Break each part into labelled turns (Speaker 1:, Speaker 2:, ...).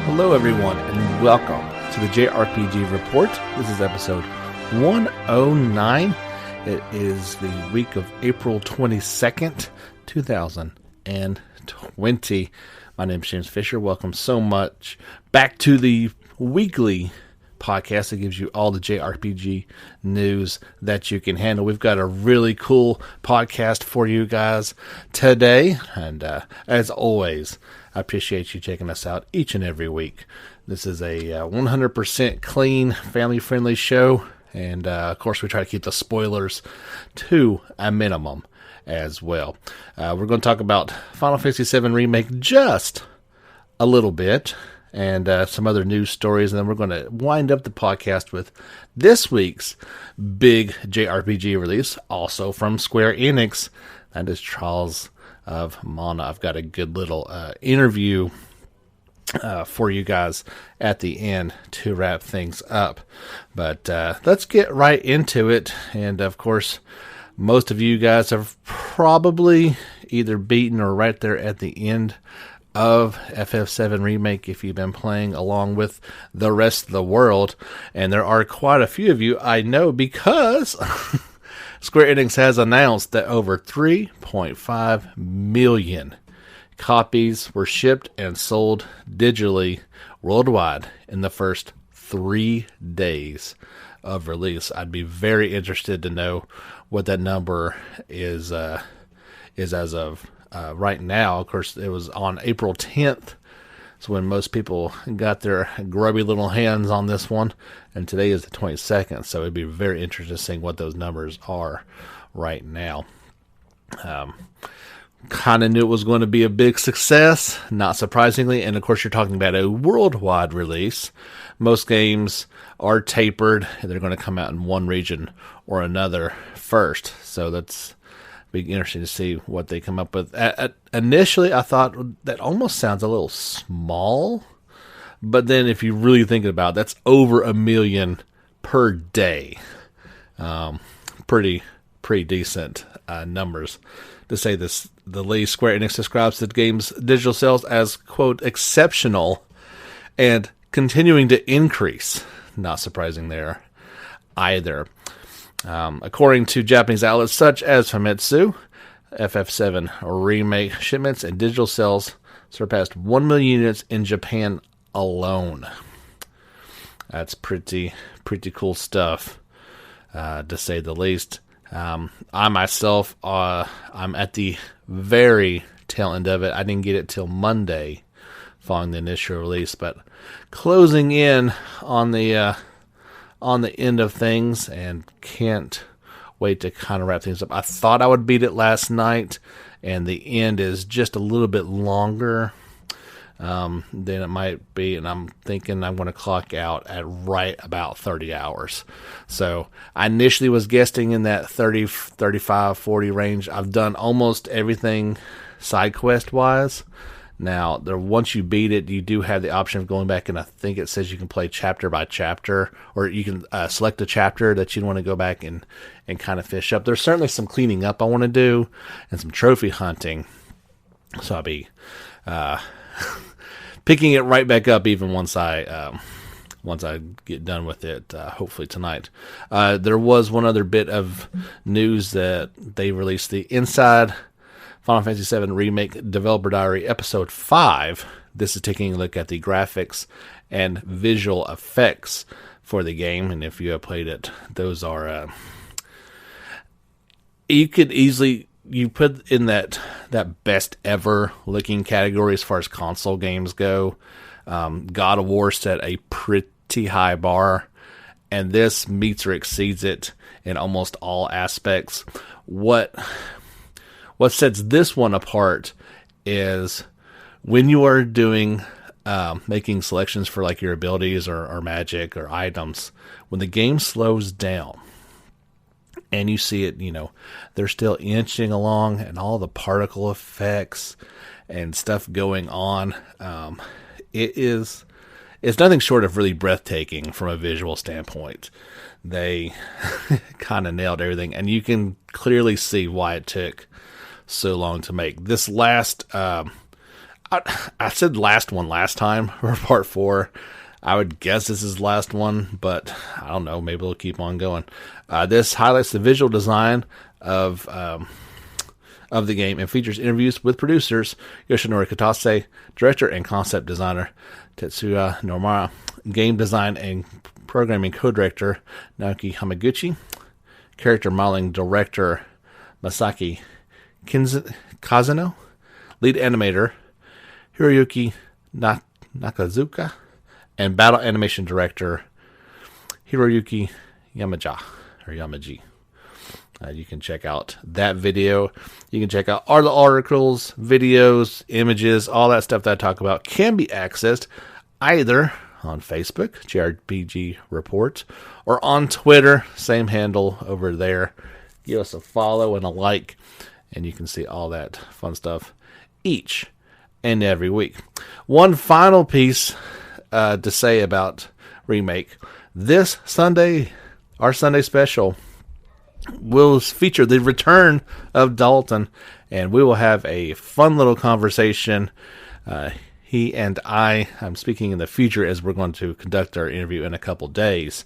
Speaker 1: Hello everyone, and welcome to the JRPG Report. This is episode 109. It is the week of April 22nd, 2020. My name is James Fisher. Welcome so much back to the weekly podcast that gives you all the JRPG news that you can handle. We've got a really cool podcast for you guys today, and as always, I appreciate you checking us out each and every week. This is a 100% clean, family-friendly show, and of course we try to keep the spoilers to a minimum as well. We're going to talk about Final Fantasy VII Remake just a little bit, and some other news stories, and then we're going to wind up the podcast with this week's big JRPG release, also from Square Enix. That is Trials of Mana. I've got a good little interview for you guys at the end to wrap things up. But let's get right into it. And of course, most of you guys have probably either beaten or right there at the end of FF7 Remake if you've been playing along with the rest of the world. And there are quite a few of you I know, because Square Enix has announced that over 3.5 million copies were shipped and sold digitally worldwide in the first 3 days of release. I'd be very interested to know what that number is as of right now. Of course, it was on April 10th. So when most people got their grubby little hands on this one, and today is the 22nd, so it'd be very interesting to see what those numbers are right now. Kind of knew it was going to be a big success, not surprisingly, and of course you're talking about a worldwide release. Most games are tapered, and they're going to come out in one region or another first, so that's be interesting to see what they come up with. Initially, I thought that almost sounds a little small, but then if you really think about it, that's over 1 million per day. Pretty decent numbers, to say this the least. Square Enix describes the game's digital sales as, quote, exceptional and continuing to increase. Not surprising there either. According to Japanese outlets such as Famitsu, FF7 Remake shipments and digital sales surpassed 1 million units in Japan alone. That's pretty cool stuff, to say the least. I myself, I'm at the very tail end of it. I didn't get it till Monday following the initial release, but closing in on the end of things, and can't wait to kind of wrap things up. I thought I would beat it last night, and the end is just a little bit longer than it might be, and I'm thinking I'm going to clock out at right about 30 hours. So I initially was guessing in that 30, 35, 40 range. I've done almost everything side quest wise. Now, once you beat it, you do have the option of going back, and I think it says you can play chapter by chapter, or you can select a chapter that you want to go back and kind of fish up. There's certainly some cleaning up I want to do, and some trophy hunting. So I'll be picking it right back up even once I get done with it, hopefully tonight. There was one other bit of news that they released the Inside Final Fantasy VII Remake Developer Diary Episode 5. This is taking a look at the graphics and visual effects for the game, and if you have played it, those are you could easily put in that best ever looking category as far as console games go. God of War set a pretty high bar, and this meets or exceeds it in almost all aspects. What sets this one apart is when you are doing making selections for like your abilities or magic or items, when the game slows down and you see it, they're still inching along, and all the particle effects and stuff going on, it is it's nothing short of really breathtaking from a visual standpoint. They kind of nailed everything, and you can clearly see why it took so long to make. This last, I said last one last time, for part 4. I would guess this is the last one, but I don't know. Maybe we'll keep on going. This highlights the visual design of the game and features interviews with producers Yoshinori Katase, director and concept designer Tetsuya Nomura, game design and programming co-director Naoki Hamaguchi, character modeling director Masaki Kazuno, lead animator Hiroyuki Nakazuka, and battle animation director Hiroyuki Yamaji. You can check out that video. You can check out all the articles, videos, images, all that stuff that I talk about can be accessed either on Facebook, JRPG Report, or on Twitter, same handle over there. Give us a follow and a like, and you can see all that fun stuff each and every week. One final piece to say about Remake. This Sunday, our Sunday special, will feature the return of Dalton, and we will have a fun little conversation. He and I'm speaking in the future as we're going to conduct our interview in a couple days.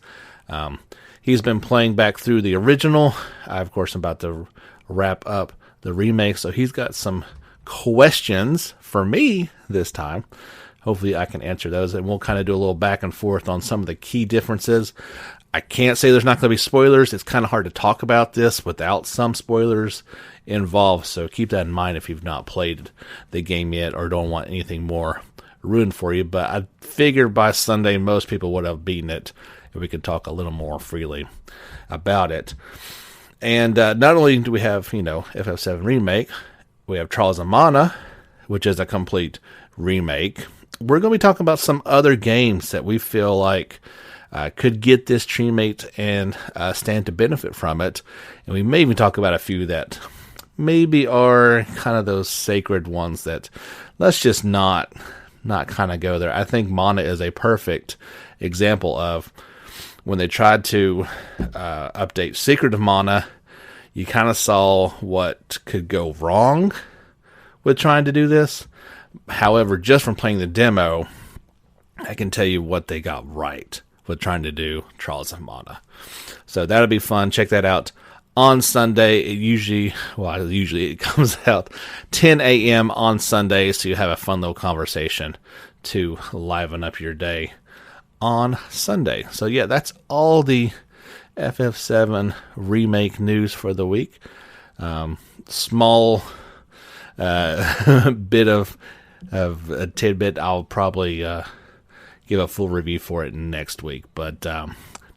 Speaker 1: He's been playing back through the original. I, of course, am about to wrap up the remake, so he's got some questions for me this time. Hopefully I can answer those, and we'll kind of do a little back and forth on some of the key differences. I can't say there's not going to be spoilers. It's kind of hard to talk about this without some spoilers involved, so keep that in mind if you've not played the game yet or don't want anything more ruined for you. But I figured by Sunday most people would have beaten it, and we could talk a little more freely about it. And not only do we have, FF7 Remake, we have Trials of Mana, which is a complete remake. We're going to be talking about some other games that we feel like could get this teammate and stand to benefit from it. And we may even talk about a few that maybe are kind of those sacred ones that let's just not kind of go there. I think Mana is a perfect example of when they tried to update Secret of Mana, you kind of saw what could go wrong with trying to do this. However, just from playing the demo, I can tell you what they got right with trying to do Trials of Mana. So that'll be fun. Check that out on Sunday. Usually it comes out 10 a.m. on Sunday, so you have a fun little conversation to liven up your day on Sunday. So yeah, that's all the FF7 Remake news for the week. Small bit of a tidbit. I'll probably give a full review for it next week, but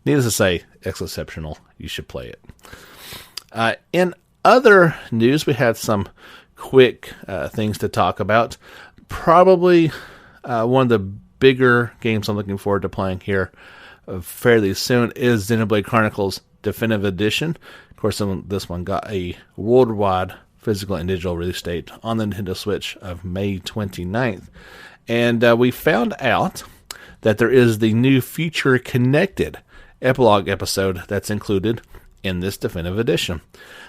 Speaker 1: needless to say, it's exceptional. You should play it. In other news, we had some quick things to talk about. Probably one of the bigger games I'm looking forward to playing here fairly soon is Xenoblade Chronicles Definitive Edition. Of course, this one got a worldwide physical and digital release date on the Nintendo Switch of May 29th. And we found out that there is the new Future Connected epilogue episode that's included in this Definitive Edition.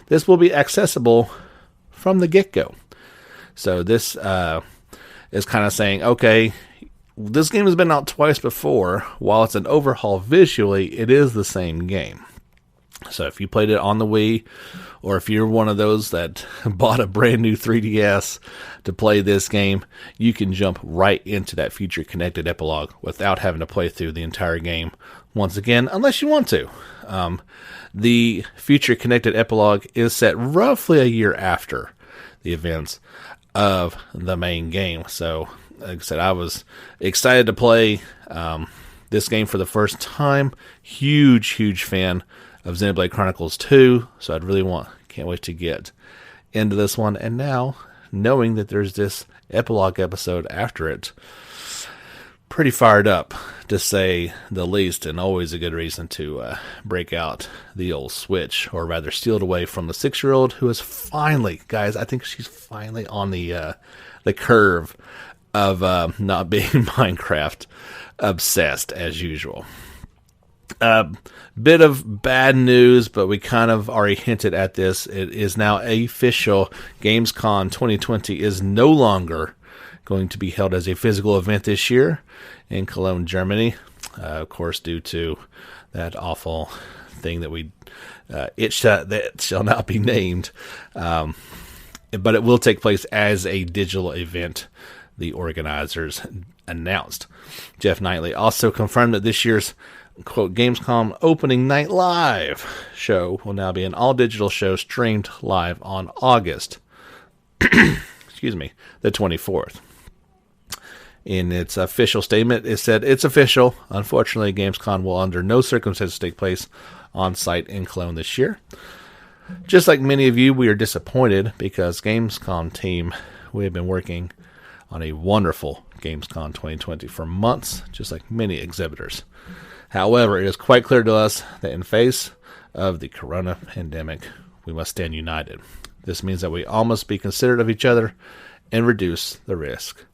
Speaker 1: This will be accessible from the get-go. So this is kind of saying, okay, this game has been out twice before. While it's an overhaul visually, it is the same game. So if you played it on the Wii, or if you're one of those that bought a brand new 3DS to play this game, you can jump right into that Future Connected epilogue without having to play through the entire game once again, unless you want to. The Future Connected epilogue is set roughly a year after the events of the main game. So, like I said, I was excited to play this game for the first time. Huge fan of Xenoblade Chronicles 2, so can't wait to get into this one. And now, knowing that there's this epilogue episode after it, pretty fired up, to say the least, and always a good reason to break out the old Switch, or rather steal it away from the 6-year-old who is finally, guys, I think she's finally on the curve of not being Minecraft obsessed as usual. Bit of bad news, but we kind of already hinted at this. It is now official. Gamescom 2020 is no longer going to be held as a physical event this year in Cologne, Germany. Of course, due to that awful thing that that shall not be named. But it will take place as a digital event, the organizers announced. Jeff Knightley also confirmed that this year's, quote, Gamescom opening night live show will now be an all-digital show streamed live on August, excuse me, the 24th. In its official statement, it said, "It's official. Unfortunately, Gamescom will under no circumstances take place on site in Cologne this year. Just like many of you, we are disappointed because Gamescom team, we have been working on a wonderful Gamescom 2020 for months, just like many exhibitors. However, it is quite clear to us that in face of the corona pandemic, we must stand united. This means that we all must be considerate of each other and reduce the risk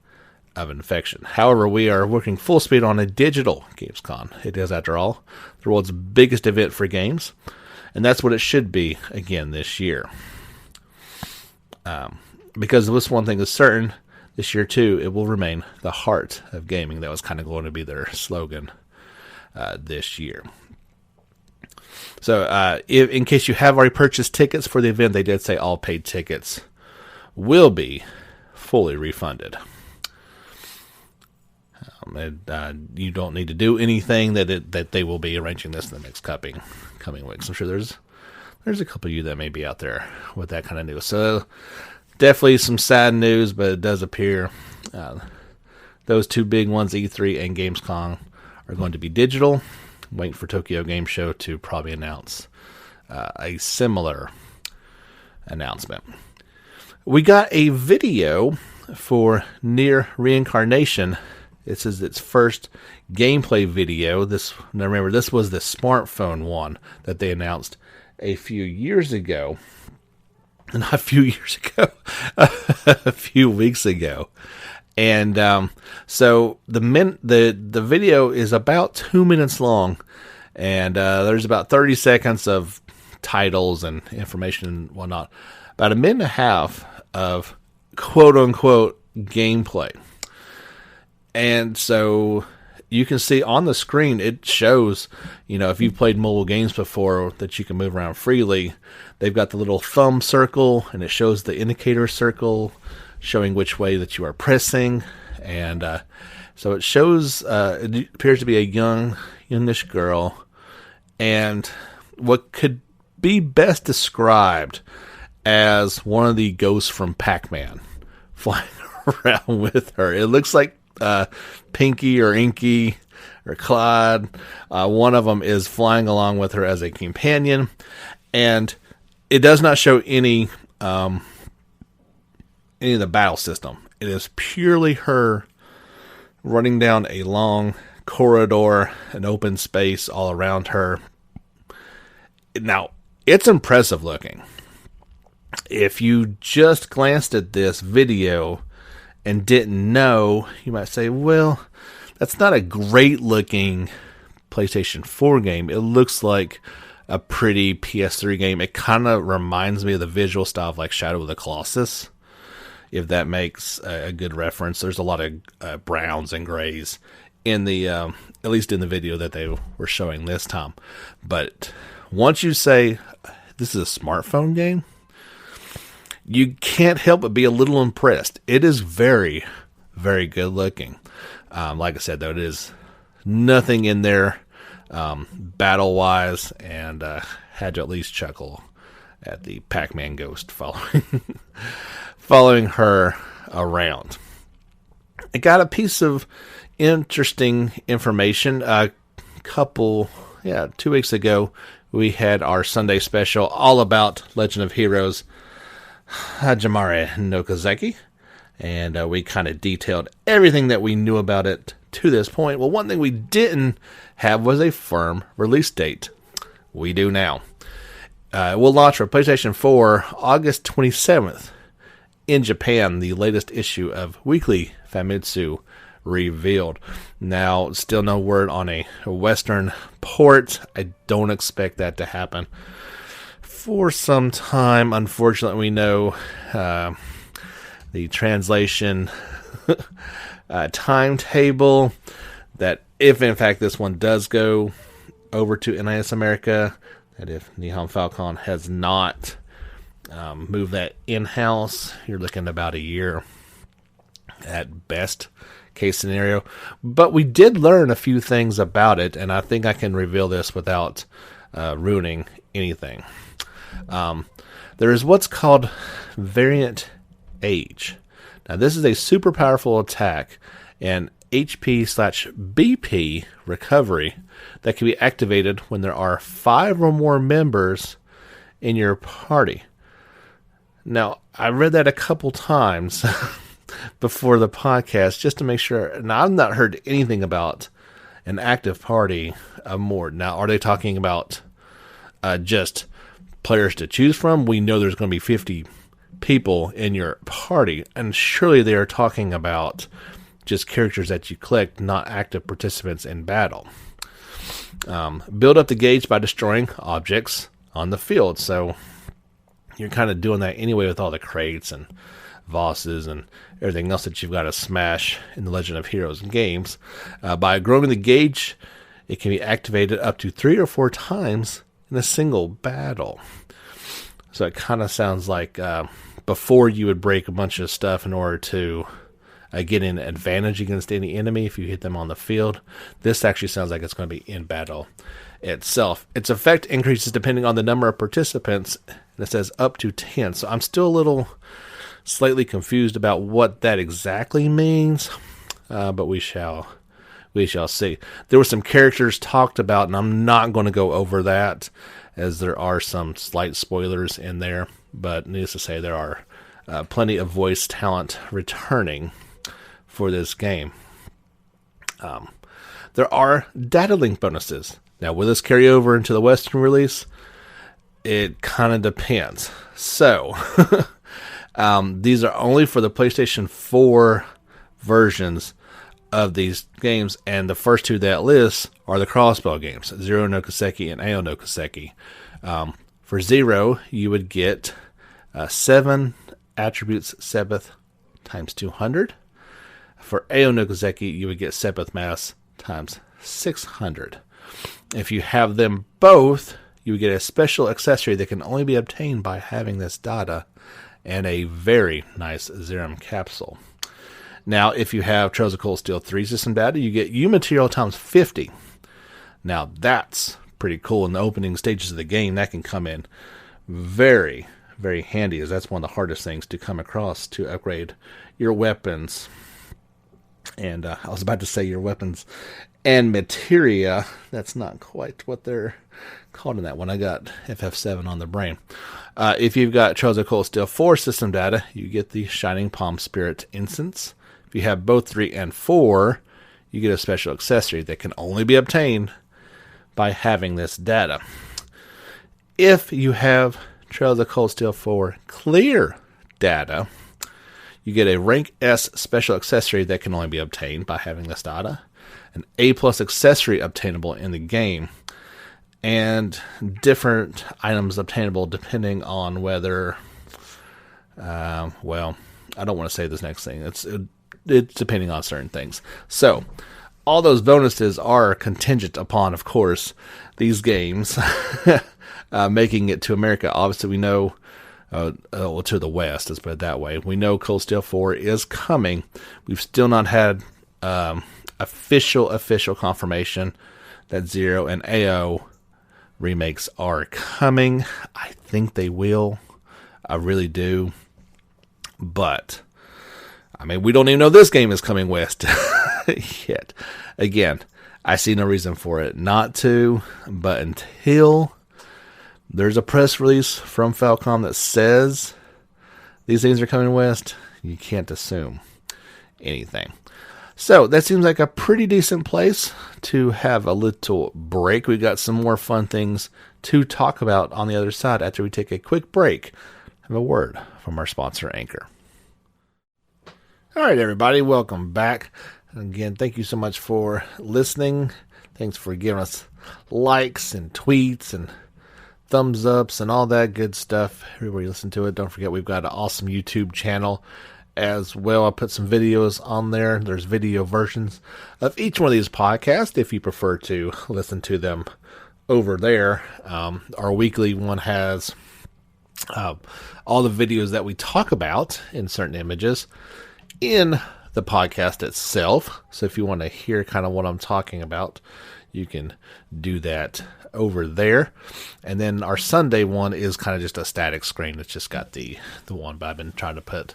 Speaker 1: of infection. However, we are working full speed on a digital Gamescom. It is, after all, the world's biggest event for games, and that's what it should be again this year. Because this one thing is certain, this year too, it will remain the heart of gaming. That was kind of going to be their slogan this year. So, in case you have already purchased tickets for the event, they did say all paid tickets will be fully refunded. You don't need to do anything. That they will be arranging this in the next coming weeks. I'm sure there's a couple of you that may be out there with that kind of news. So definitely some sad news, but it does appear those two big ones, E3 and Gamescom, are going to be digital. Waiting for Tokyo Game Show to probably announce a similar announcement. We got a video for Nier Reincarnation. This is its first gameplay video. Now remember, this was the smartphone one that they announced a few years ago. Not a few years ago, a few weeks ago. And so the video is about 2 minutes long, and there's about 30 seconds of titles and information and whatnot. About a minute and a half of quote-unquote gameplay. And so you can see on the screen, it shows, if you've played mobile games before, that you can move around freely. They've got the little thumb circle, and it shows the indicator circle, showing which way that you are pressing. And so it shows, it appears to be a youngish girl, and what could be best described as one of the ghosts from Pac-Man flying around with her. It looks like Pinky or Inky or Clyde. One of them is flying along with her as a companion, and it does not show any of the battle system. It is purely her running down a long corridor, an open space all around her. Now, it's impressive looking. If you just glanced at this video and didn't know, you might say, well, that's not a great looking PlayStation 4 game. It looks like a pretty PS3 game. It kind of reminds me of the visual style of like Shadow of the Colossus, if that makes a good reference. There's a lot of browns and grays in the, at least in the video that they were showing this time. But once you say this is a smartphone game, you can't help but be a little impressed. It is very, very good looking. Like I said, though, it is nothing in there battle-wise, and had to at least chuckle at the Pac-Man ghost following her around. I got a piece of interesting information. 2 weeks ago, we had our Sunday special all about Legend of Heroes Hajimare no Kazeki, and we kind of detailed everything that we knew about it to this point. Well, one thing we didn't have was a firm release date. We do now. It will launch for PlayStation 4 August 27th in Japan, the latest issue of Weekly Famitsu revealed. Now, still no word on a Western port. I don't expect that to happen for some time. Unfortunately, we know the translation timetable, that if in fact this one does go over to NIS America, that if Nihon Falcon has not moved that in-house, you're looking about a year at best case scenario. But we did learn a few things about it, and I think I can reveal this without ruining anything. There is what's called Variant Age. Now, this is a super powerful attack and HP/BP recovery that can be activated when there are 5 or more members in your party. Now, I read that a couple times before the podcast just to make sure. Now, I've not heard anything about an active party of more. Now, are they talking about just players to choose from? We know there's going to be 50 people in your party, and surely they are talking about just characters that you collect, not active participants in battle. Build up the gauge by destroying objects on the field. So you're kind of doing that anyway with all the crates and Vosses and everything else that you've got to smash in the Legend of Heroes games. By growing the gauge, it can be activated up to 3 or 4 times in a single battle. So it kind of sounds like before you would break a bunch of stuff in order to get an advantage against any enemy if you hit them on the field. This actually sounds like it's going to be in battle itself. Its effect increases depending on the number of participants, and it says up to 10. So I'm still a little slightly confused about what that exactly means, but we shall see. There were some characters talked about, and I'm not going to go over that, as there are some slight spoilers in there, but needless to say, there are plenty of voice talent returning for this game. There are data link bonuses. Now, will this carry over into the Western release? It kind of depends. So, these are only for the PlayStation 4 versions of these games, and the first 2 that list are the crossbow games, Zero no Kiseki and Ao no Kiseki. For Zero, you would get 7 attributes Sepith times 200. For Ao no Kiseki, you would get Sepith Mass times 600. If you have them both, you would get a special accessory that can only be obtained by having this data, and a very nice Zerum capsule. Now, if you have Trails of Cold Steel 3 system data, you get U material times 50. Now, that's pretty cool in the opening stages of the game. That can come in very, very handy, as that's one of the hardest things to come across to upgrade your weapons. And I was about to say your weapons and materia. That's not quite what they're called in that one. I got FF7 on the brain. If you've got Trails of Cold Steel 4 system data, you get the Shining Palm Spirit Incense. If you have both 3 and 4, you get a special accessory that can only be obtained by having this data. If you have Trails of Cold Steel 4 clear data, you get a rank S special accessory that can only be obtained by having this data, an A+ accessory obtainable in the game, and different items obtainable depending on whether, well, I don't want to say this next thing. It's depending on certain things. So, all those bonuses are contingent upon, of course, these games making it to America. Obviously, we know, well, to the West, let's put it that way. We know Cold Steel 4 is coming. We've still not had official confirmation that Zero and AO remakes are coming. I think they will. I really do. But, I mean, we don't even know this game is coming West yet. Again, I see no reason for it not to, but until there's a press release from Falcom that says these things are coming West, you can't assume anything. So that seems like a pretty decent place to have a little break. We've got some more fun things to talk about on the other side after we take a quick break. Have a word from our sponsor, Anchor. All right, everybody, welcome back. Again, thank you so much for listening. Thanks for giving us likes and tweets and thumbs ups and all that good stuff. Everybody listen to it. Don't forget we've got an awesome YouTube channel as well. I put some videos on there. There's video versions of each one of these podcasts if you prefer to listen to them over there. Our weekly one has all the videos that we talk about in certain images in the podcast itself. So if you want to hear kind of what I'm talking about, you can do that over there. And then our Sunday one is kind of just a static screen. It's just got the one, but I've been trying to put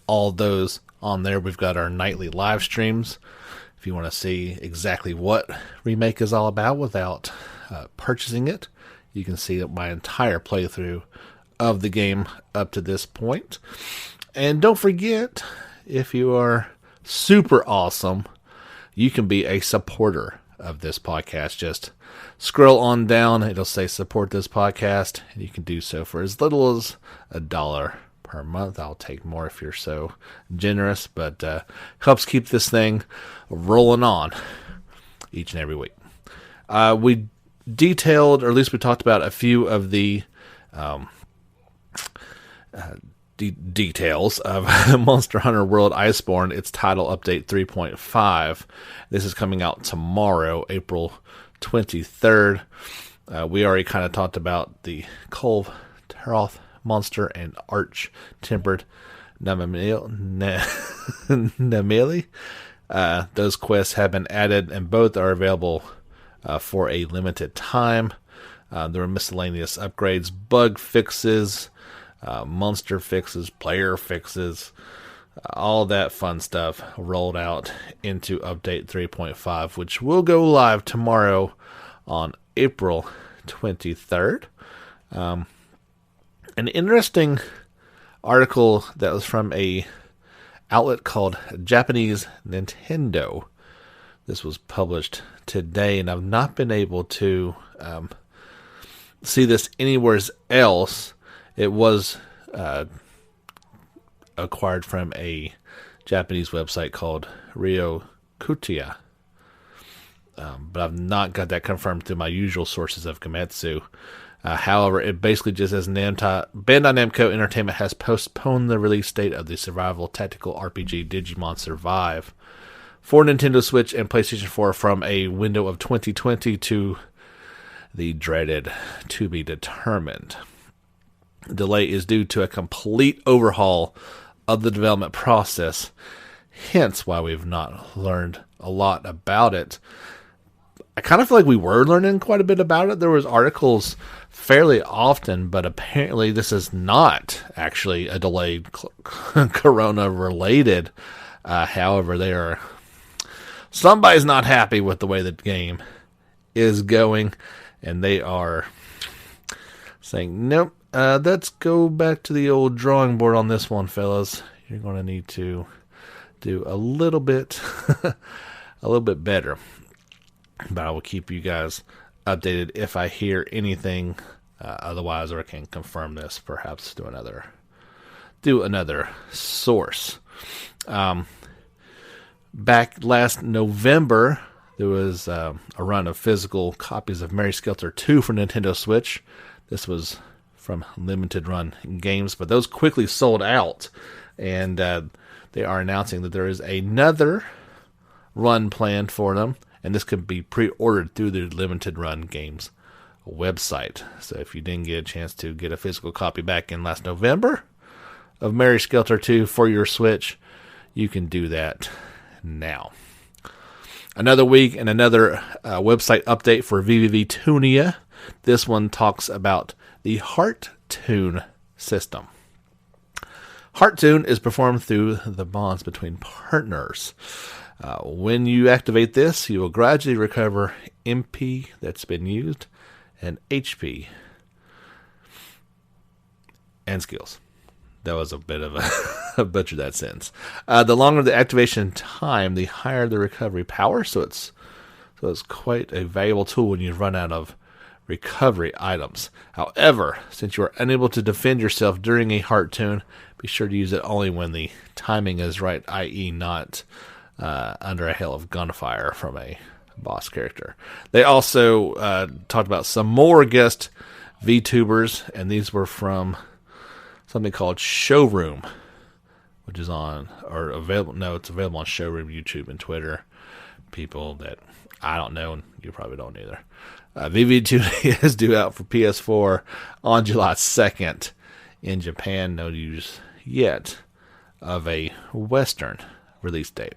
Speaker 1: all those on there. We've got our nightly live streams. If you want to see exactly what Remake is all about without purchasing it, you can see my entire playthrough of the game up to this point. And don't forget, if you are super awesome, you can be a supporter of this podcast. Just scroll on down. It'll say support this podcast, and you can do so for as little as $1 per month. I'll take more if you're so generous, but helps keep this thing rolling on each and every week. We detailed, or at least we talked about a few of the details of Monster Hunter World Iceborne. Its title update 3.5. This is coming out tomorrow, April 23rd. We already kind of talked about the Kolv Taroth monster and Arch-Tempered Nameli. Those quests have been added, and both are available for a limited time. There are miscellaneous upgrades, bug fixes, monster fixes, player fixes, all that fun stuff rolled out into update 3.5, which will go live tomorrow on April 23rd. An interesting article that was from a outlet called Japanese Nintendo. This was published today, and I've not been able to see this anywhere else. It was acquired from a Japanese website called Ryokutia. But I've not got that confirmed through my usual sources of Gametsu. However, it basically just says Bandai Namco Entertainment has postponed the release date of the survival tactical RPG Digimon Survive for Nintendo Switch and PlayStation 4 from a window of 2020 to the dreaded to be determined. The delay is due to a complete overhaul of the development process, hence why we've not learned a lot about it. I kind of feel like we were learning quite a bit about it. There was articles fairly often, but apparently this is not actually a delayed Corona-related. However, somebody's not happy with the way the game is going, and they are saying, nope, let's go back to the old drawing board on this one, fellas. You're going to need to do a little bit better. But I will keep you guys updated if I hear anything otherwise, or I can confirm this perhaps through another source. Back last November, there was a run of physical copies of Mary Skelter 2 for Nintendo Switch. This was from Limited Run Games, but those quickly sold out, and they are announcing that there is another run planned for them, and this can be pre-ordered through the Limited Run Games website. So if you didn't get a chance to get a physical copy back in last November of Mary Skelter 2 for your Switch, you can do that now. Another week and another website update for VVVtunia. This one talks about the Heart Tune system. Heart Tune is performed through the bonds between partners. When you activate this, you will gradually recover MP that's been used and HP and skills. That was a bit of a butcher that sentence. The longer the activation time, the higher the recovery power. So it's quite a valuable tool when you run out of recovery items. However, since you are unable to defend yourself during a heart tune, be sure to use it only when the timing is right, i.e. not under a hail of gunfire from a boss character. They also talked about some more guest VTubers, and these were from something called Showroom, which is on, or available, no, it's available on Showroom, YouTube, and Twitter. People that I don't know, and you probably don't either. VV2 is due out for PS4 on July 2nd in Japan. No news yet of a Western release date.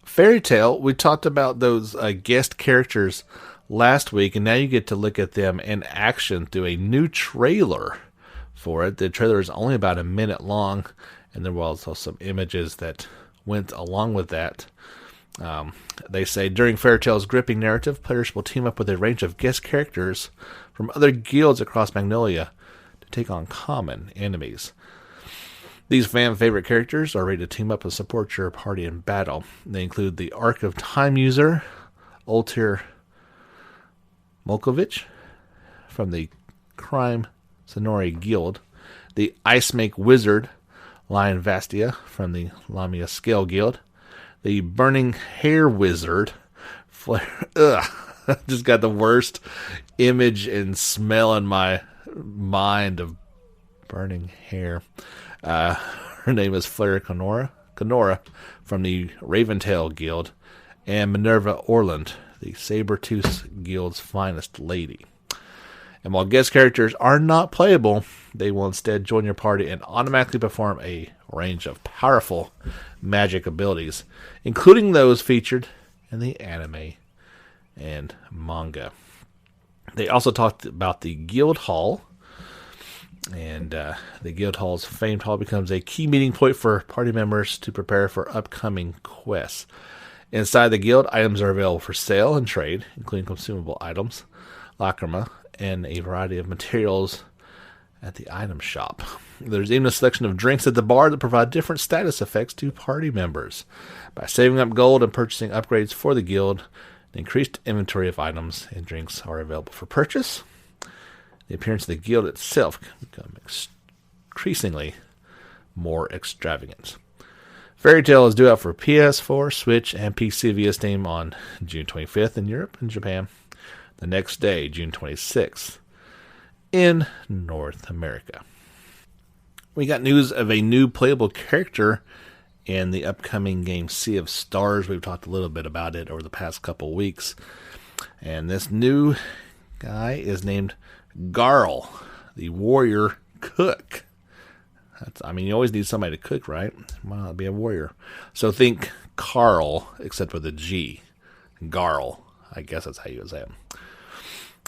Speaker 1: Fairy Tail, we talked about those guest characters last week, and now you get to look at them in action through a new trailer for it. The trailer is only about a minute long, and there was also some images that went along with that. They say, during Fairy Tail's gripping narrative, players will team up with a range of guest characters from other guilds across Magnolia to take on common enemies. These fan-favorite characters are ready to team up and support your party in battle. They include the Arc of Time user, Ultir Molkovich, from the Crime Sonori Guild, the Ice Make Wizard, Lion Vastia, from the Lamia Scale Guild, the Burning Hair Wizard, just got the worst image and smell in my mind of burning hair. Her name is Flare Conora from the Raventail Guild, and Minerva Orland, the Sabertooth Guild's finest lady. And while guest characters are not playable, they will instead join your party and automatically perform a range of powerful magic abilities, including those featured in the anime and manga. They also talked about the Guild Hall, and the Guild Hall's famed hall becomes a key meeting point for party members to prepare for upcoming quests. Inside the guild, items are available for sale and trade, including consumable items, lacrima, and a variety of materials at the item shop. There's even a selection of drinks at the bar that provide different status effects to party members. By saving up gold and purchasing upgrades for the guild, an increased inventory of items and drinks are available for purchase. The appearance of the guild itself can become increasingly more extravagant. Fairy Tail is due out for PS4, Switch, and PC via Steam on June 25th in Europe and Japan. The next day, June 26th, in North America. We got news of a new playable character in the upcoming game Sea of Stars. We've talked a little bit about it over the past couple weeks. And this new guy is named Garl, the warrior cook. You always need somebody to cook, right? Why not be a warrior? So think Carl, except with a G. Garl. I guess that's how you would say it.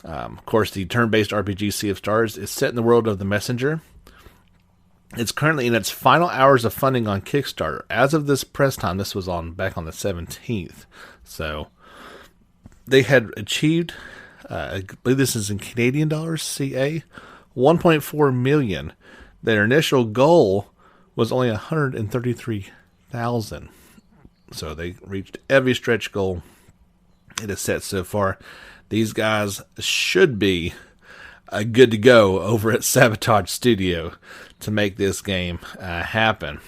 Speaker 1: Of course, the turn-based RPG Sea of Stars is set in the world of The Messenger. It's currently in its final hours of funding on Kickstarter. As of this press time, this was back on the 17th. So they had achieved, I believe this is in Canadian dollars, CA, $1.4 million. Their initial goal was only $133,000. So they reached every stretch goal it has set so far. These guys should be good to go over at Sabotage Studio to make this game happen.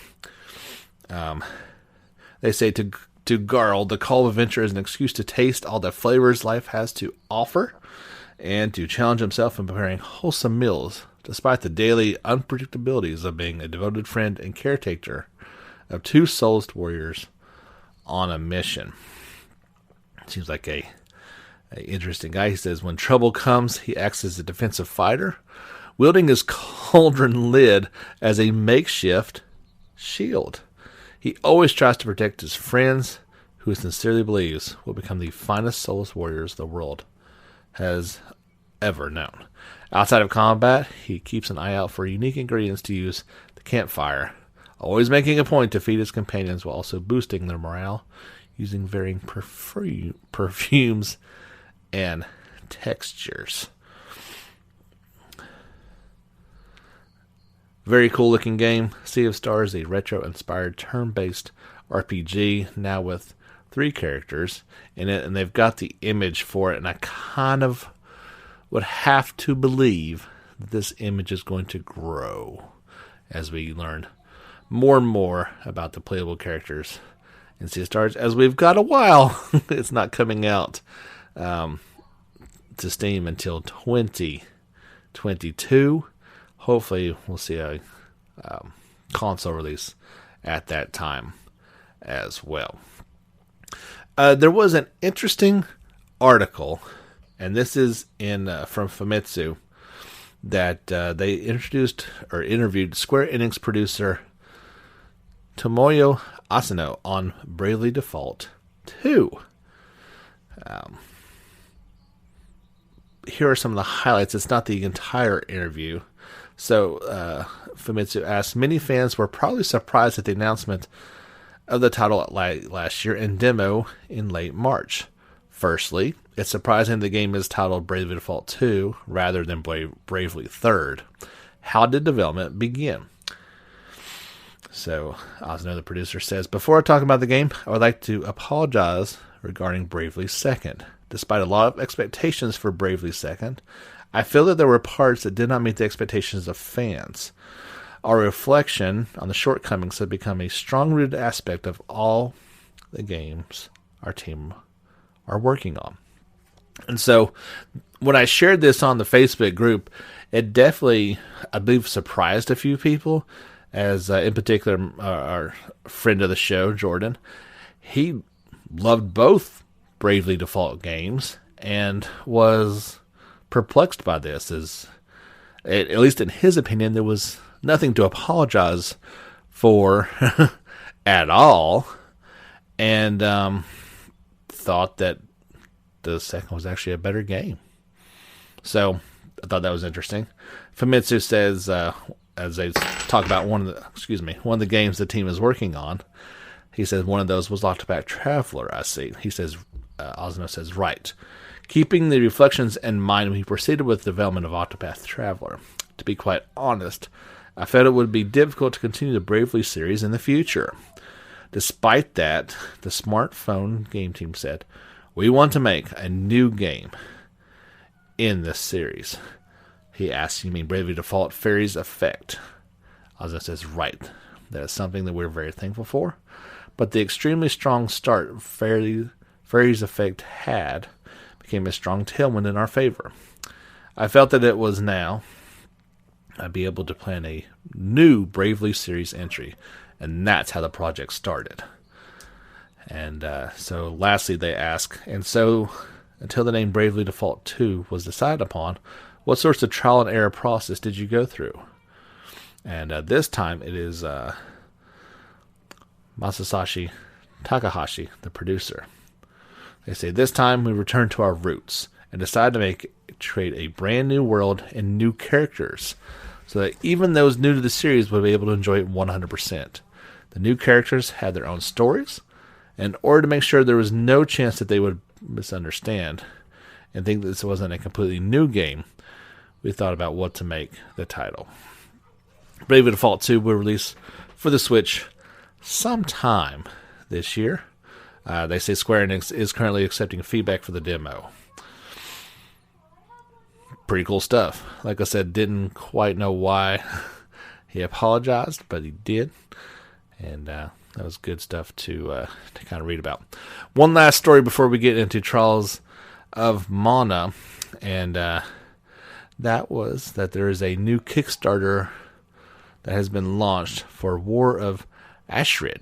Speaker 1: They say to Garl, the call of adventure is an excuse to taste all the flavors life has to offer and to challenge himself in preparing wholesome meals, despite the daily unpredictabilities of being a devoted friend and caretaker of two souled warriors on a mission. Seems like a interesting guy. He says, when trouble comes, he acts as a defensive fighter, wielding his cauldron lid as a makeshift shield. He always tries to protect his friends, who he sincerely believes will become the finest soulless warriors the world has ever known. Outside of combat, he keeps an eye out for unique ingredients to use the campfire, always making a point to feed his companions while also boosting their morale using varying perfumes and textures. Very cool looking game. Sea of Stars, a retro inspired turn-based RPG, now with 3 characters in it, and they've got the image for it, and I kind of would have to believe that this image is going to grow as we learn more and more about the playable characters in Sea of Stars, as we've got a while. It's not coming out to Steam until 2022. Hopefully, we'll see a console release at that time as well. There was an interesting article, and this is from Famitsu, that they introduced or interviewed Square Enix producer Tomoyo Asano on Bravely Default 2. Here are some of the highlights. It's not the entire interview. So, Famitsu asked, many fans were probably surprised at the announcement of the title last year and demo in late March. Firstly, it's surprising the game is titled Bravely Default 2 rather than Bravely 3rd. How did development begin? So, Osno, the producer, says, before I talk about the game, I would like to apologize regarding Bravely 2nd. Despite a lot of expectations for Bravely 2nd, I feel that there were parts that did not meet the expectations of fans. Our reflection on the shortcomings have become a strong-rooted aspect of all the games our team are working on. And so, when I shared this on the Facebook group, it definitely, I believe, surprised a few people, as in particular our friend of the show, Jordan. He loved both Bravely Default games and was perplexed by this, as at least in his opinion, there was nothing to apologize for at all, and thought that the second was actually a better game. So I thought that was interesting. Famitsu says, as they talk about one of the games the team is working on, he says one of those was Octopath Traveler. I see. He says, Osno says, right. Keeping the reflections in mind, we proceeded with the development of Octopath Traveler. To be quite honest, I felt it would be difficult to continue the Bravely series in the future. Despite that, the smartphone game team said, we want to make a new game in this series. He asks, you mean Bravely Default Fairies Effect? Osno says, right. That is something that we're very thankful for. But the extremely strong start Fairies Effect had became a strong tailwind in our favor. I felt that it was now I'd be able to plan a new Bravely series entry, and that's how the project started. And so lastly they ask, and so until the name Bravely Default 2 was decided upon, what sorts of trial and error process did you go through? And this time it is Masasashi Takahashi, the producer. They say, this time we returned to our roots and decided to create a brand new world and new characters so that even those new to the series would be able to enjoy it 100%. The new characters had their own stories, and in order to make sure there was no chance that they would misunderstand and think that this wasn't a completely new game, we thought about what to make the title. Bravely Default 2 will release for the Switch sometime this year. They say Square Enix is currently accepting feedback for the demo. Pretty cool stuff. Like I said, didn't quite know why he apologized, but he did. And that was good stuff to kind of read about. One last story before we get into Trials of Mana, and that was that there is a new Kickstarter that has been launched for War of Ashrid,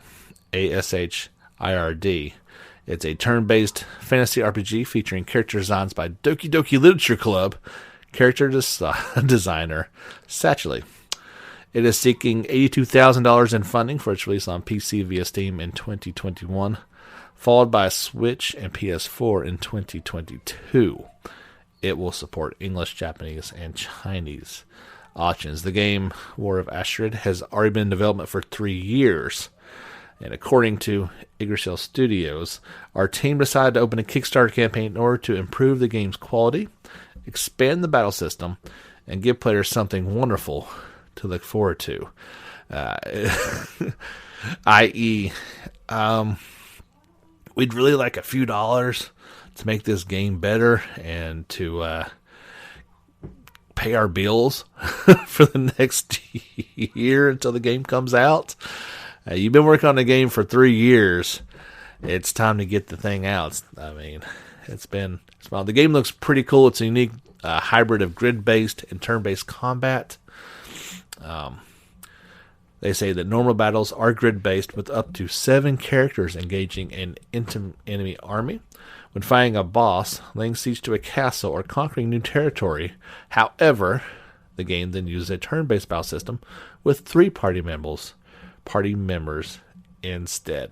Speaker 1: Ashird. It's a turn-based fantasy RPG featuring character designs by Doki Doki Literature Club character designer Satchely. It is seeking $82,000 in funding for its release on PC via Steam in 2021, followed by Switch and PS4 in 2022. It will support English, Japanese, and Chinese options. The game, War of Ashrid, has already been in development for 3 years. And according to Yggdrasil Studios, our team decided to open a Kickstarter campaign in order to improve the game's quality, expand the battle system, and give players something wonderful to look forward to. I.e., we'd really like a few dollars to make this game better and to pay our bills for the next year until the game comes out. You've been working on the game for 3 years. It's time to get the thing out. I mean, it's well, the game looks pretty cool. It's a unique hybrid of grid-based and turn-based combat. They say that normal battles are grid-based with up to 7 characters engaging an enemy army. When fighting a boss, laying siege to a castle, or conquering new territory. However, the game then uses a turn-based battle system with 3 party members instead.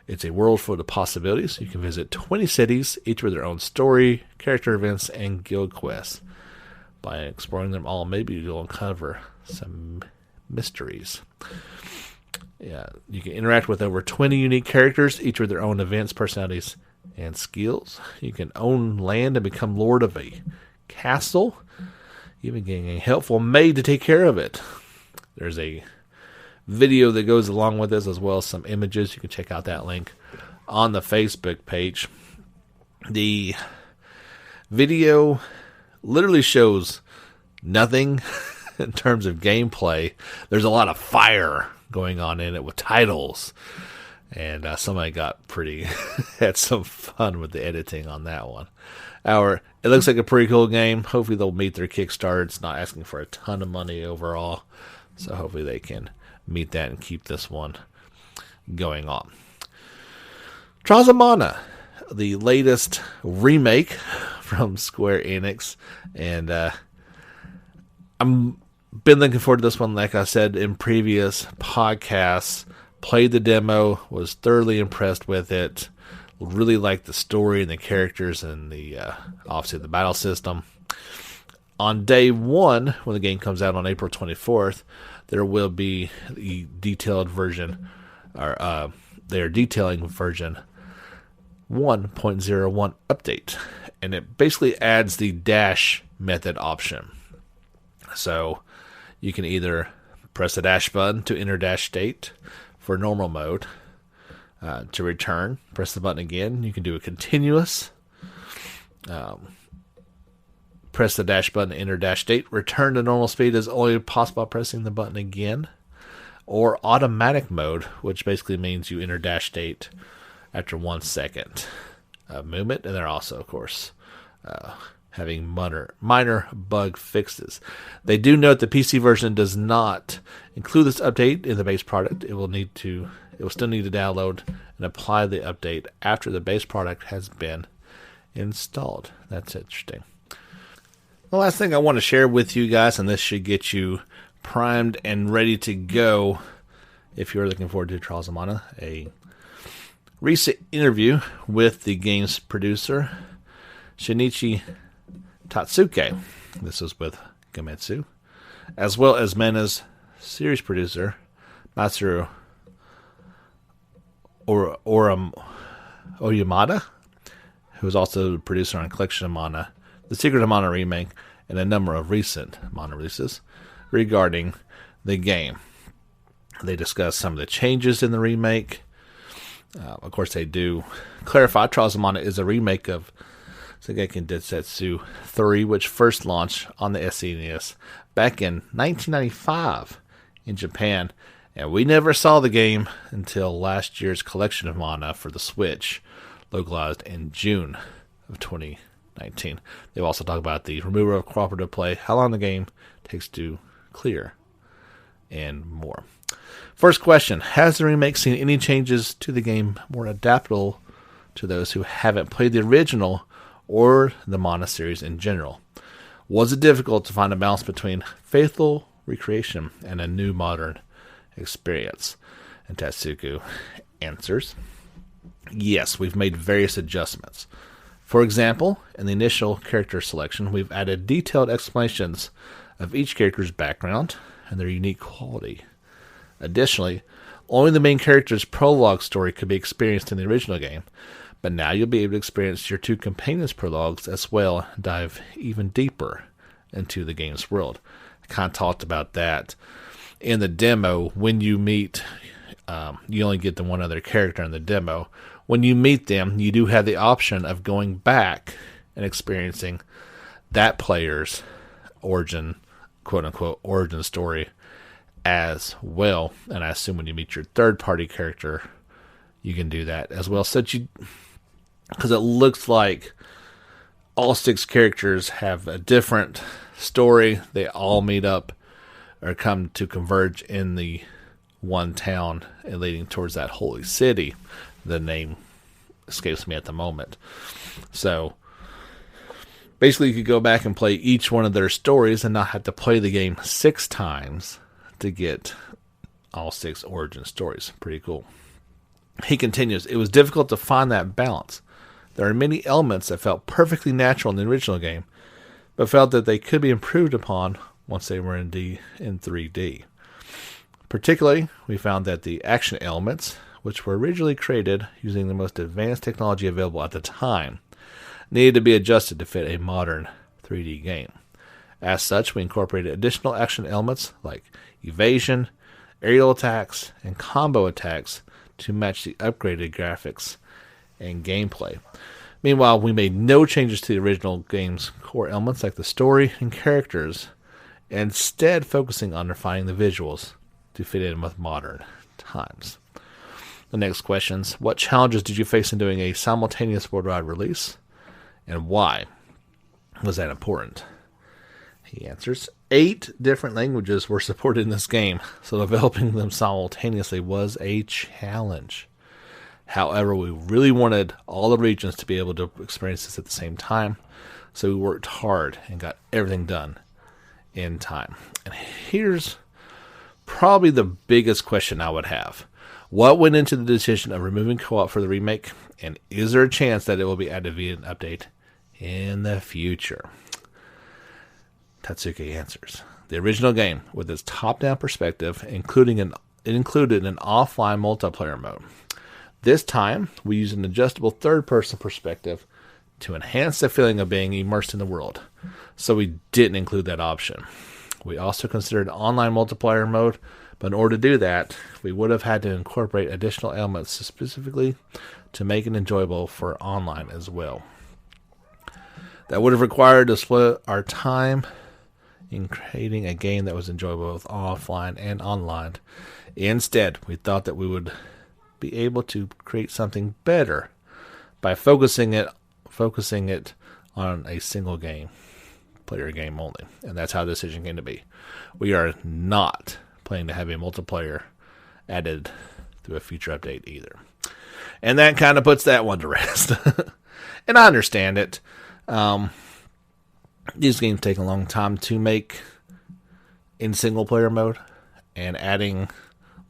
Speaker 1: It's a world full of possibilities. You can visit 20 cities, each with their own story, character events, and guild quests. By exploring them all, maybe you'll uncover some mysteries. Yeah, you can interact with over 20 unique characters, each with their own events, personalities, and skills. You can own land and become lord of a castle, even getting a helpful maid to take care of it. There's a video that goes along with this, as well as some images. You can check out that link on the Facebook page. The video literally shows nothing in terms of gameplay. There's a lot of fire going on in it with titles, and somebody had some fun with the editing on that one. It looks like a pretty cool game. Hopefully they'll meet their Kickstarter. It's not asking for a ton of money overall, so hopefully they can meet that and keep this one going on. Trials of Mana, the latest remake from Square Enix, and I'm been looking forward to this one. Like I said in previous podcasts, played the demo, was thoroughly impressed with it, really liked the story and the characters and the obviously the battle system. On day 1, when the game comes out on April 24th, there will be the detailed version, or they're detailing version 1.01 update, and it basically adds the dash method option. So you can either press the dash button to enter dash state for normal mode. To return, press the button again. You can do a continuous. Press the dash button to enter dash state. Return to normal speed is only possible by pressing the button again. Or automatic mode, which basically means you enter dash state after 1 second of movement. And they're also, of course, having minor bug fixes. They do note the PC version does not include this update in the base product. It will still need to download and apply the update after the base product has been installed. That's interesting. The last thing I want to share with you guys, and this should get you primed and ready to go if you're looking forward to Trials of Mana, a recent interview with the game's producer, Shinichi Tatsuke. This was with Gametsu, as well as Mana's series producer, Matsuru Oyamada, who is also the producer on Collection of Mana, The Secret of Mana Remake, and a number of recent Mana releases regarding the game. They discuss some of the changes in the remake. Of course, they do clarify Trials of Mana is a remake of Shingeki Densetsu 3, which first launched on the SNES back in 1995 in Japan, and we never saw the game until last year's Collection of Mana for the Switch, localized in June of 2019. They've also talked about the removal of cooperative play, how long the game takes to clear, and more. First question, has the remake seen any changes to the game more adaptable to those who haven't played the original or the Mana series in general? Was it difficult to find a balance between faithful recreation and a new modern experience? And Tatsuku answers, yes, we've made various adjustments. For example, in the initial character selection, we've added detailed explanations of each character's background and their unique quality. Additionally, only the main character's prologue story could be experienced in the original game, but now you'll be able to experience your 2 companions' prologues as well, and dive even deeper into the game's world. I kind of talked about that in the demo. When you meet, you only get the one other character in the demo. When you meet them, you do have the option of going back and experiencing that player's origin, quote unquote, origin story as well. And I assume when you meet your third party character, you can do that as well. So because it looks like all 6 characters have a different story. They all meet up or come to converge in the one town and leading towards that holy city. The name escapes me at the moment. So basically you could go back and play each one of their stories and not have to play the game 6 times to get all 6 origin stories. Pretty cool. He continues, it was difficult to find that balance. There are many elements that felt perfectly natural in the original game, but felt that they could be improved upon once they were in 3D. Particularly, we found that the action elements, which were originally created using the most advanced technology available at the time, needed to be adjusted to fit a modern 3D game. As such, we incorporated additional action elements like evasion, aerial attacks, and combo attacks to match the upgraded graphics and gameplay. Meanwhile, we made no changes to the original game's core elements like the story and characters, instead focusing on refining the visuals to fit in with modern times. The next questions: what challenges did you face in doing a simultaneous worldwide release, and why was that important? He answers, 8 different languages were supported in this game, so developing them simultaneously was a challenge. However, we really wanted all the regions to be able to experience this at the same time, so we worked hard and got everything done in time. And here's probably the biggest question I would have. What went into the decision of removing co-op for the remake, and is there a chance that it will be added via an update in the future? Tatsuki answers, the original game, with its top-down perspective, included an offline multiplayer mode. This time, we used an adjustable third-person perspective to enhance the feeling of being immersed in the world, so we didn't include that option. We also considered online multiplayer mode, but in order to do that, we would have had to incorporate additional elements specifically to make it enjoyable for online as well. That would have required to split our time in creating a game that was enjoyable both offline and online. Instead, we thought that we would be able to create something better by focusing it on a single player game only. And that's how the decision came to be. We are not planning to have a multiplayer added through a future update either. And that kind of puts that one to rest. And I understand it. These games take a long time to make in single player mode, and adding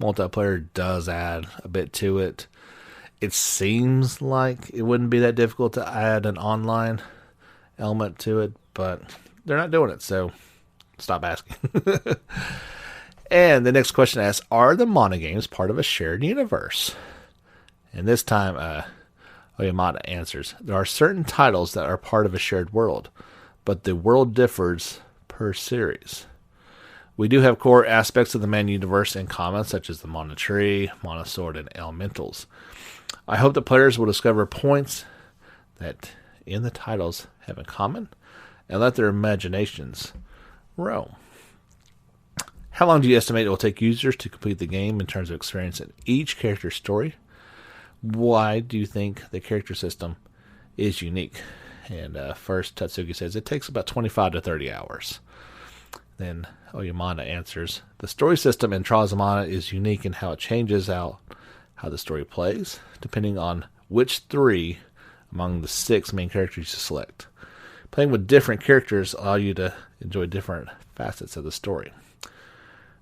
Speaker 1: multiplayer does add a bit to it. It seems like it wouldn't be that difficult to add an online element to it, but they're not doing it, so stop asking. And the next question asks, are the Mana games part of a shared universe? And this time, Oyamada answers, there are certain titles that are part of a shared world, but the world differs per series. We do have core aspects of the Mana universe in common, such as the Mana Tree, Mana Sword, and Elementals. I hope that players will discover points that in the titles have in common and let their imaginations roam. How long do you estimate it will take users to complete the game in terms of experiencing each character's story? Why do you think the character system is unique? And first, Tatsuki says it takes about 25 to 30 hours. Then Oyamada answers, the story system in Trials of Mana is unique in how it changes out how the story plays, depending on which 3 among the 6 main characters you select. Playing with different characters allow you to enjoy different facets of the story.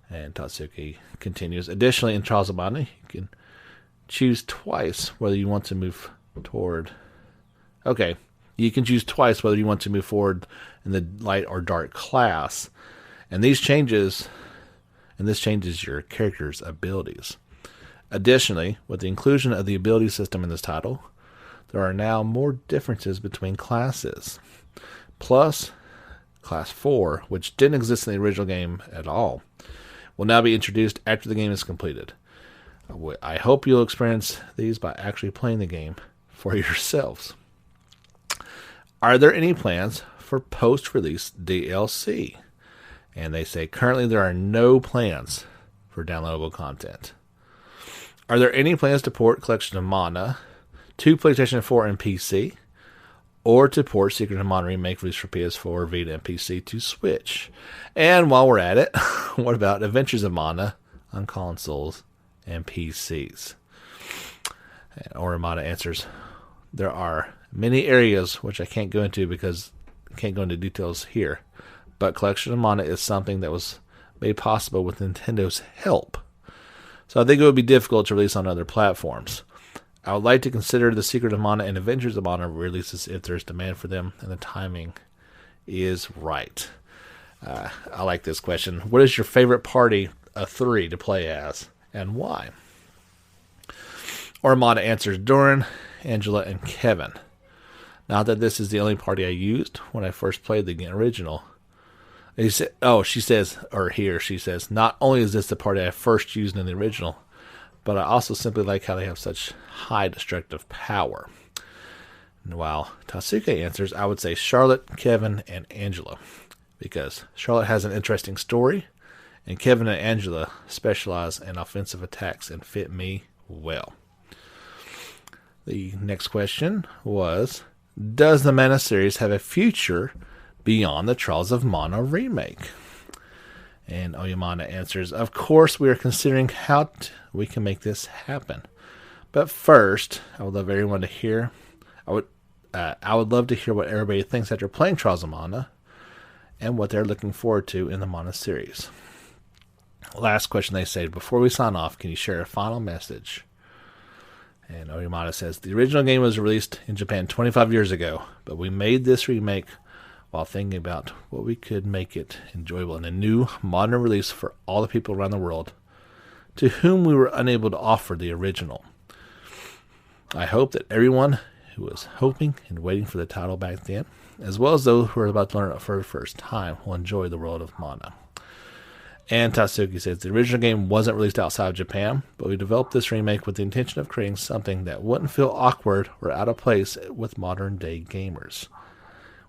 Speaker 1: And Tatsuki continues, additionally, in Trials of Mana, you can choose twice whether you want to move toward... Okay, you can choose twice whether you want to move forward in the light or dark class. And this changes your character's abilities. Additionally, with the inclusion of the ability system in this title, there are now more differences between classes. Plus, Class 4, which didn't exist in the original game at all, will now be introduced after the game is completed. I hope you'll experience these by actually playing the game for yourselves. Are there any plans for post-release DLC. And they say currently there are no plans for downloadable content. Are there any plans to port Collection of Mana to PlayStation 4 and PC? Or to port Secret of Mana Remake released for PS4, Vita, and PC to Switch? And while we're at it, what about Adventures of Mana on consoles and PCs? And Orimata answers, there are many areas which I can't go into because I can't go into details here, but Collection of Mana is something that was made possible with Nintendo's help. So I think it would be difficult to release on other platforms. I would like to consider the Secret of Mana and Adventures of Mana releases if there's demand for them and the timing is right. I like this question. What is your favorite party of 3 to play as, and why? Orimata answers, Doran, Angela, and Kevin. Not that this is the only party I used when I first played the original. She says, not only is this the party I first used in the original, but I also simply like how they have such high destructive power. And while Tatsuke answers, I would say Charlotte, Kevin, and Angela. Because Charlotte has an interesting story, and Kevin and Angela specialize in offensive attacks and fit me well. The next question was, does the Mana series have a future beyond the Trials of Mana remake? And Oyamana answers, of course we are considering how we can make this happen. But first, I would love everyone to hear. I would love to hear what everybody thinks after playing Trials of Mana and what they're looking forward to in the Mana series. Last question they say, before we sign off, can you share a final message? And Oyamata says, the original game was released in Japan 25 years ago, but we made this remake while thinking about what we could make it enjoyable in a new, modern release for all the people around the world to whom we were unable to offer the original. I hope that everyone who was hoping and waiting for the title back then, as well as those who are about to learn it for the first time, will enjoy the world of Mana. And Tatsuki says, the original game wasn't released outside of Japan, but we developed this remake with the intention of creating something that wouldn't feel awkward or out of place with modern-day gamers.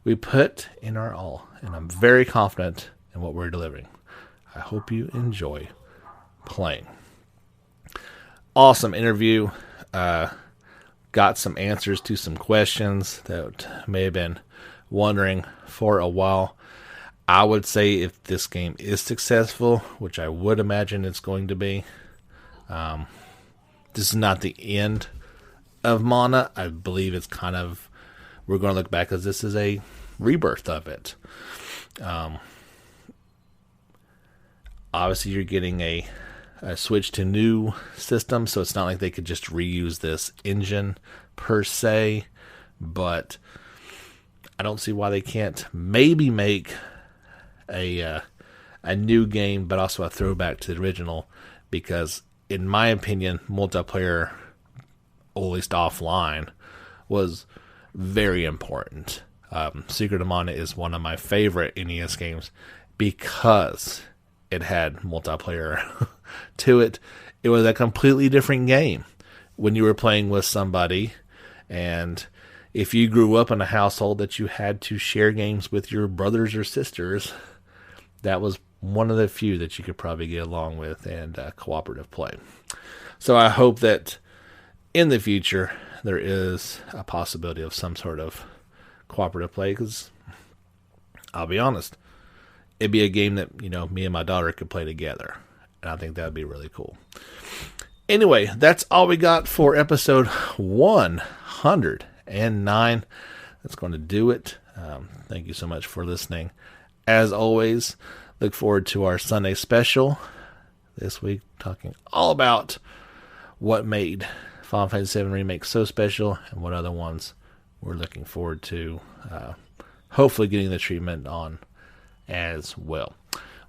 Speaker 1: We put in our all, and I'm very confident in what we're delivering. I hope you enjoy playing. Awesome interview. Got some answers to some questions that may have been wondering for a while. I would say if this game is successful, which I would imagine it's going to be, this is not the end of Mana. I believe it's kind of, we're going to look back as this is a rebirth of it. Obviously, you're getting a switch to new system, so it's not like they could just reuse this engine per se, but I don't see why they can't maybe make a new game, but also a throwback to the original, because in my opinion, multiplayer, or at least offline, was very important. Secret of Mana is one of my favorite NES games because it had multiplayer to it. It was a completely different game when you were playing with somebody, and if you grew up in a household that you had to share games with your brothers or sisters, that was one of the few that you could probably get along with and cooperative play. So I hope that in the future there is a possibility of some sort of cooperative play, because I'll be honest, it'd be a game that, me and my daughter could play together, and I think that'd be really cool. Anyway, that's all we got for episode 109. That's going to do it. Thank you so much for listening. As always, look forward to our Sunday special this week, talking all about what made Final Fantasy VII Remake so special and what other ones we're looking forward to hopefully getting the treatment on as well.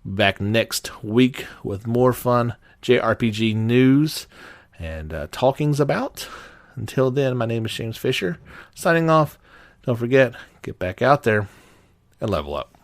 Speaker 1: Back next week with more fun JRPG news and talkings about. Until then, my name is James Fisher, signing off. Don't forget, get back out there and level up.